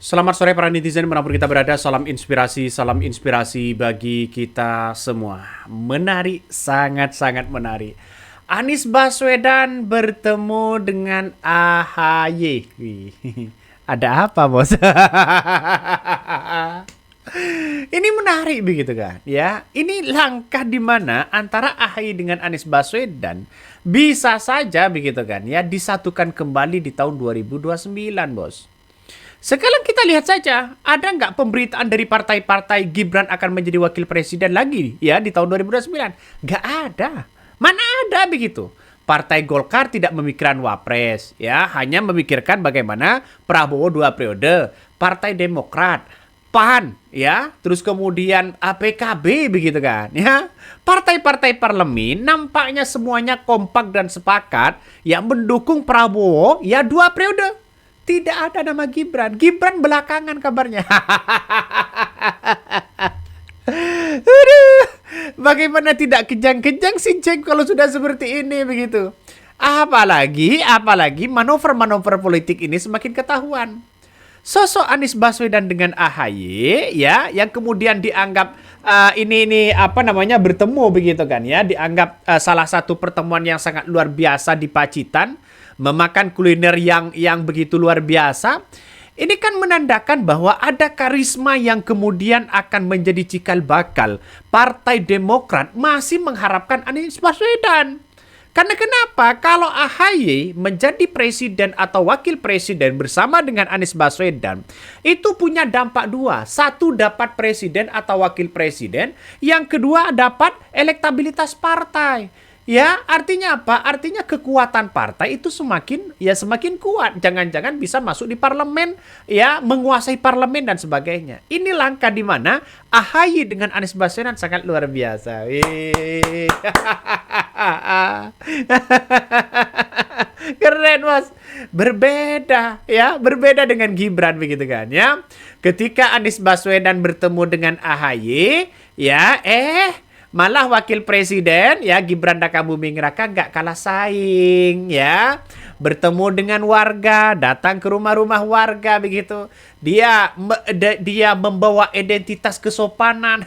Selamat sore para netizen dimanapun kita berada. Salam inspirasi bagi kita semua. Menarik, sangat-sangat menarik. Anies Baswedan bertemu dengan AHY. Wih, ada apa bos? Ini menarik begitu kan? Ya, ini langkah di mana antara AHY dengan Anies Baswedan bisa saja begitu kan? Ya, disatukan kembali di tahun 2029 bos. Sekarang kita lihat saja, ada nggak pemberitaan dari partai-partai Gibran akan menjadi wakil presiden lagi ya di tahun 2029? Nggak ada. Mana ada begitu? Partai Golkar tidak memikirkan wapres, ya hanya memikirkan bagaimana Prabowo 2 periode. Partai Demokrat, PAN, ya, terus kemudian PKB begitu kan, ya. Partai-partai parlemen nampaknya semuanya kompak dan sepakat yang mendukung Prabowo ya 2 periode. Tidak ada nama Gibran. Gibran belakangan kabarnya. Aduh, bagaimana tidak kejang-kejang sih Jack kalau sudah seperti ini begitu. Apalagi manuver-manuver politik ini semakin ketahuan. Sosok Anies Baswedan dengan AHY ya yang kemudian dianggap ini apa namanya bertemu begitu kan ya, dianggap salah satu pertemuan yang sangat luar biasa di Pacitan, memakan kuliner yang begitu luar biasa. Ini kan menandakan bahwa ada karisma yang kemudian akan menjadi cikal bakal Partai Demokrat masih mengharapkan Anies Baswedan. Karena kenapa? Kalau AHY menjadi presiden atau wakil presiden bersama dengan Anies Baswedan, itu punya dampak dua. Satu, dapat presiden atau wakil presiden. Yang kedua, dapat elektabilitas partai. Ya, artinya apa? Artinya kekuatan partai itu semakin kuat. Jangan-jangan bisa masuk di parlemen, ya, menguasai parlemen dan sebagainya. Ini langkah di mana AHY dengan Anies Baswedan sangat luar biasa. Keren mas, berbeda ya, berbeda dengan Gibran begitu kan ya. Ketika Anies Baswedan bertemu dengan AHY, ya malah wakil presiden ya Gibran Rakabuming Raka nggak kalah saing ya, bertemu dengan warga, datang ke rumah-rumah warga begitu, dia membawa identitas kesopanan.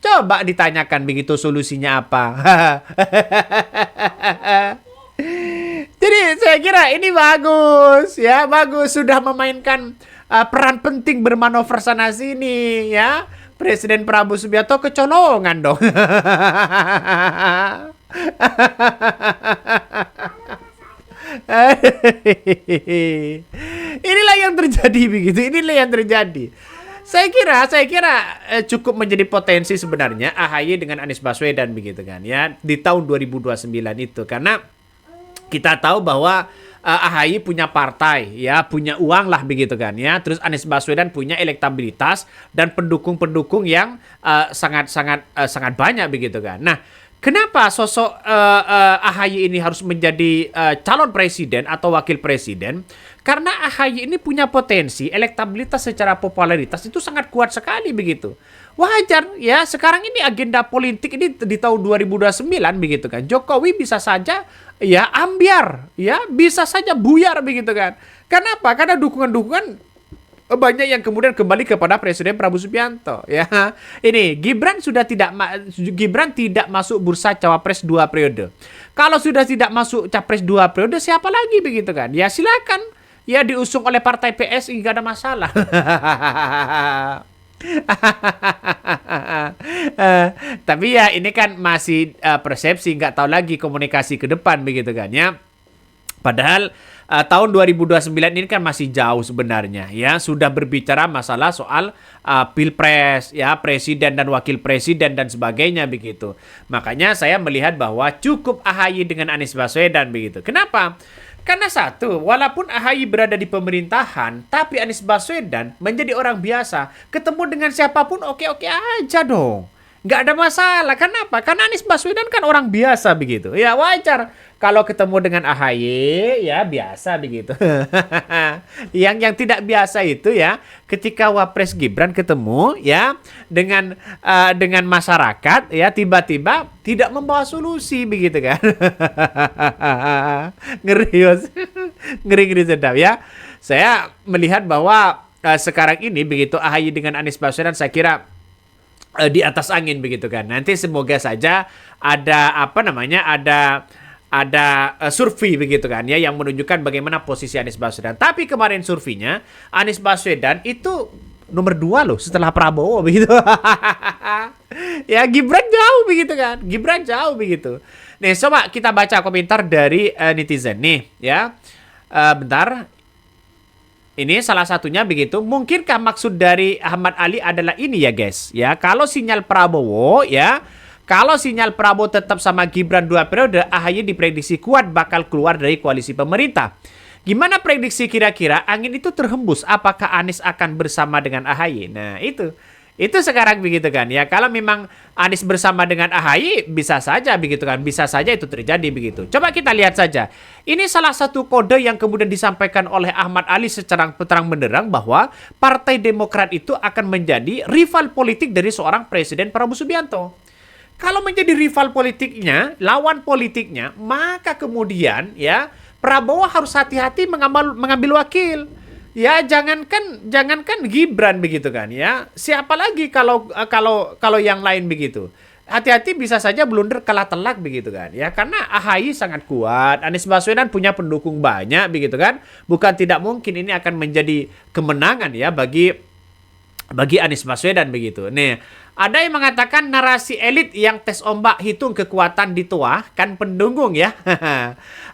Coba ditanyakan begitu solusinya apa. Jadi saya kira ini bagus ya, bagus sudah memainkan peran penting bermanuver sana sini ya. Presiden Prabowo Subianto kecolongan dong. Inilah yang terjadi begitu. Inilah yang terjadi. Saya kira cukup menjadi potensi sebenarnya AHY dengan Anies Baswedan begitu kan ya di tahun 2029 itu, karena kita tahu bahwa AHY punya partai ya, punya uang lah begitu kan ya. Terus Anies Baswedan punya elektabilitas dan pendukung-pendukung yang sangat banyak begitu kan. Nah, kenapa sosok AHY ini harus menjadi calon presiden atau wakil presiden? Karena AHY ini punya potensi elektabilitas secara popularitas itu sangat kuat sekali begitu. Wajar ya, sekarang ini agenda politik ini di tahun 2029 begitu kan. Jokowi bisa saja ya ambiar, ya bisa saja buyar begitu kan. Kenapa? Karena dukungan-dukungan banyak yang kemudian kembali kepada Presiden Prabowo Subianto ya. Ini Gibran tidak masuk bursa cawapres 2 periode. Kalau sudah tidak masuk capres 2 periode, siapa lagi begitu kan? Ya silakan ya diusung oleh partai PSI, nggak ada masalah. Tapi ya ini kan masih persepsi, nggak tahu lagi komunikasi ke depan begitu kan ya. Padahal tahun 2029 ini kan masih jauh sebenarnya ya, sudah berbicara masalah soal pilpres ya, presiden dan wakil presiden dan sebagainya begitu. Makanya saya melihat bahwa cukup AHY dengan Anies Baswedan begitu. Kenapa? Karena satu, walaupun AHY berada di pemerintahan, tapi Anies Baswedan menjadi orang biasa, ketemu dengan siapapun oke-oke aja dong. nggak ada masalah. Kenapa? Karena Anies Baswedan kan orang biasa begitu. Ya wajar kalau ketemu dengan AHY ya biasa begitu. Yang tidak biasa itu ya ketika Wapres Gibran ketemu ya dengan masyarakat ya tiba-tiba tidak membawa solusi begitu kan. Ngeri, Yos. Ngeri sedap ya. Saya melihat bahwa sekarang ini begitu AHY dengan Anies Baswedan saya kira di atas angin begitu kan. Nanti semoga saja ada survei begitu kan ya yang menunjukkan bagaimana posisi Anies Baswedan. Tapi kemarin surveinya Anies Baswedan itu nomor 2 loh setelah Prabowo begitu. Ya Gibran jauh begitu kan. Gibran jauh begitu. Nih coba kita baca komentar dari netizen nih ya. Bentar. Ini salah satunya begitu. Mungkinkah maksud dari Ahmad Ali adalah ini ya guys? Ya, kalau sinyal Prabowo tetap sama Gibran 2 periode, AHY diprediksi kuat bakal keluar dari koalisi pemerintah. Gimana prediksi kira-kira angin itu terhembus? Apakah Anies akan bersama dengan AHY? Nah, itu sekarang begitu kan ya. Kalau memang Anies bersama dengan AHY bisa saja begitu kan. Bisa saja itu terjadi begitu. Coba kita lihat saja. Ini salah satu kode yang kemudian disampaikan oleh Ahmad Ali secara terang benderang bahwa Partai Demokrat itu akan menjadi rival politik dari seorang Presiden Prabowo Subianto. Kalau menjadi rival politiknya, lawan politiknya, maka kemudian ya Prabowo harus hati-hati mengambil wakil. Ya jangankan Gibran begitu kan ya. Siapa lagi kalau yang lain begitu. Hati-hati bisa saja blunder kalah telak begitu kan ya. Karena AHY sangat kuat, Anies Baswedan punya pendukung banyak begitu kan. Bukan tidak mungkin ini akan menjadi kemenangan ya bagi Anies Baswedan begitu. Nih, ada yang mengatakan narasi elit yang tes ombak hitung kekuatan dituahkan pendukung ya.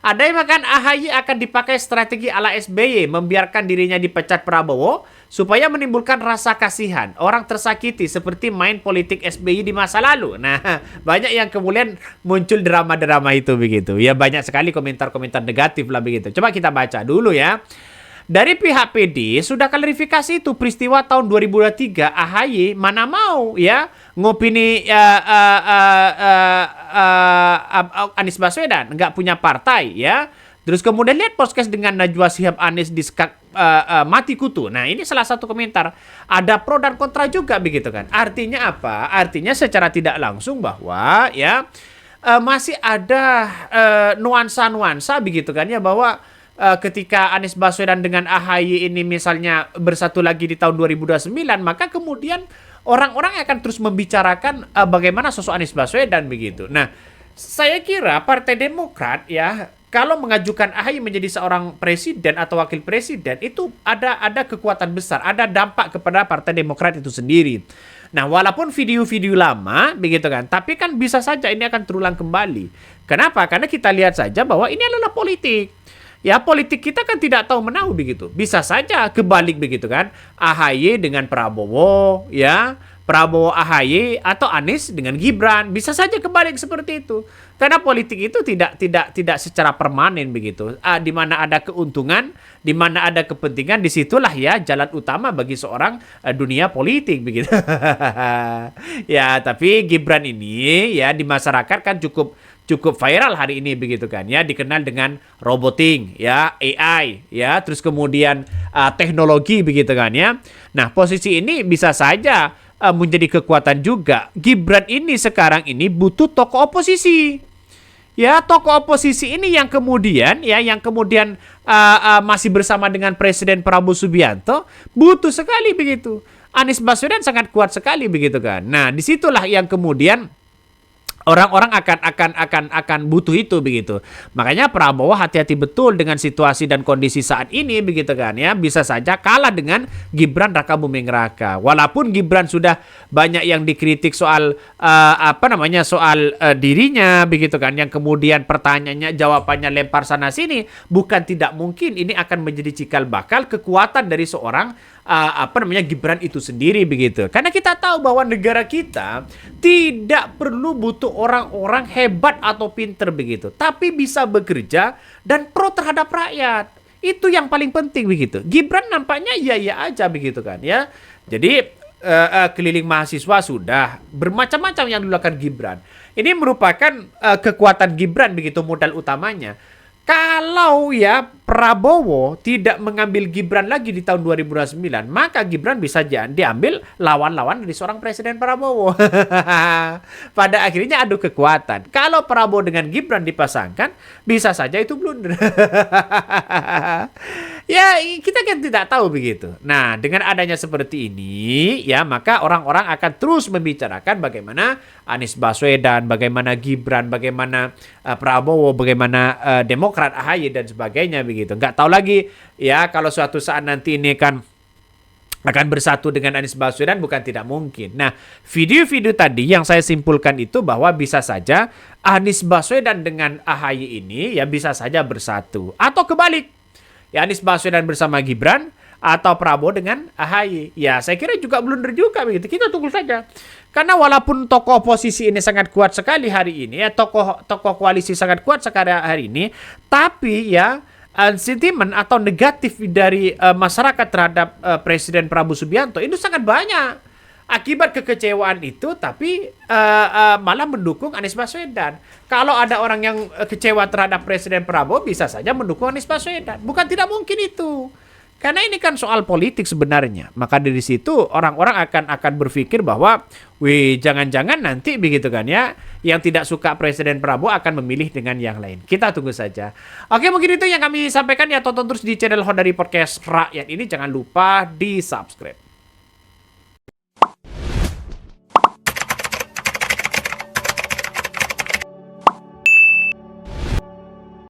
Ada yang mengatakan AHY akan dipakai strategi ala SBY, membiarkan dirinya dipecat Prabowo supaya menimbulkan rasa kasihan. Orang tersakiti seperti main politik SBY di masa lalu. Nah, banyak yang kemudian muncul drama-drama itu begitu. Ya banyak sekali komentar-komentar negatif lah begitu. Coba kita baca dulu ya. Dari pihak PD sudah klarifikasi itu peristiwa tahun 2023 AHY mana mau ya ngopini Anies Baswedan nggak punya partai ya. Terus kemudian lihat podcast dengan Najwa Shihab Anies di mati kutu. Nah ini salah satu komentar. Ada pro dan kontra juga begitu kan. Artinya apa? Artinya secara tidak langsung bahwa ya masih ada nuansa-nuansa begitu kan ya bahwa ketika Anies Baswedan dengan AHY ini misalnya bersatu lagi di tahun 2029, maka kemudian orang-orang akan terus membicarakan bagaimana sosok Anies Baswedan begitu. Nah, saya kira Partai Demokrat ya kalau mengajukan AHY menjadi seorang presiden atau wakil presiden itu ada kekuatan besar, ada dampak kepada Partai Demokrat itu sendiri. Nah, walaupun video-video lama begitu kan, tapi kan bisa saja ini akan terulang kembali. Kenapa? Karena kita lihat saja bahwa ini adalah politik. Ya politik kita kan tidak tahu menahu begitu. Bisa saja kebalik begitu kan. AHY dengan Prabowo ya. Prabowo AHY atau Anies dengan Gibran. Bisa saja kebalik seperti itu. Karena politik itu tidak secara permanen begitu. Di mana ada keuntungan, di mana ada kepentingan, disitulah ya jalan utama bagi seorang dunia politik begitu. Ya, tapi Gibran ini ya di masyarakat kan cukup viral hari ini begitu kan ya, dikenal dengan roboting ya, AI ya, terus kemudian teknologi begitu kan ya. Nah, posisi ini bisa saja menjadi kekuatan juga. Gibran ini sekarang ini butuh tokoh oposisi. Ya, tokoh oposisi ini yang kemudian masih bersama dengan Presiden Prabowo Subianto butuh sekali begitu. Anies Baswedan sangat kuat sekali begitu kan. Nah, disitulah yang kemudian orang-orang akan butuh itu begitu. Makanya Prabowo hati-hati betul dengan situasi dan kondisi saat ini begitu kan ya. Bisa saja kalah dengan Gibran Raka Buming Raka. Walaupun Gibran sudah banyak yang dikritik soal dirinya begitu kan, yang kemudian pertanyaannya jawabannya lempar sana sini, bukan tidak mungkin ini akan menjadi cikal bakal kekuatan dari seorang Gibran itu sendiri begitu. Karena kita tahu bahwa negara kita tidak perlu butuh orang-orang hebat atau pinter begitu, tapi bisa bekerja dan pro terhadap rakyat. Itu yang paling penting begitu. Gibran nampaknya iya aja begitu kan ya. Jadi keliling mahasiswa sudah, bermacam-macam yang dilakukan Gibran. Ini merupakan kekuatan Gibran begitu, modal utamanya. Kalau ya Prabowo tidak mengambil Gibran lagi di tahun 2029, maka Gibran bisa diambil lawan-lawan dari seorang Presiden Prabowo. Pada akhirnya adu kekuatan. Kalau Prabowo dengan Gibran dipasangkan, bisa saja itu blunder. Ya, kita kan tidak tahu begitu. Nah, dengan adanya seperti ini, ya maka orang-orang akan terus membicarakan bagaimana Anies Baswedan, bagaimana Gibran, bagaimana Prabowo, bagaimana Demokrat, AHY dan sebagainya begitu. Nggak tahu lagi ya kalau suatu saat nanti ini kan akan bersatu dengan Anies Baswedan, bukan tidak mungkin. Nah, video-video tadi yang saya simpulkan itu bahwa bisa saja Anies Baswedan dengan AHY ini ya bisa saja bersatu atau kebalik. Ya, Anies Baswedan bersama Gibran atau Prabowo dengan AHY. Ya, saya kira juga blunder juga begitu. Kita tunggu saja. Karena walaupun tokoh oposisi ini sangat kuat sekali hari ini, ya tokoh koalisi sangat kuat sekali hari ini, tapi ya sentimen atau negatif dari masyarakat terhadap Presiden Prabowo Subianto itu sangat banyak. Akibat kekecewaan itu, tapi malah mendukung Anies Baswedan. Kalau ada orang yang kecewa terhadap Presiden Prabowo, bisa saja mendukung Anies Baswedan. Bukan tidak mungkin itu. Karena ini kan soal politik sebenarnya. Maka dari situ orang-orang akan berpikir bahwa, wih, jangan-jangan nanti begitu kan ya, yang tidak suka Presiden Prabowo akan memilih dengan yang lain. Kita tunggu saja. Oke, mungkin itu yang kami sampaikan ya. Tonton terus di channel Honda Podcast Rakyat ini. Jangan lupa di subscribe.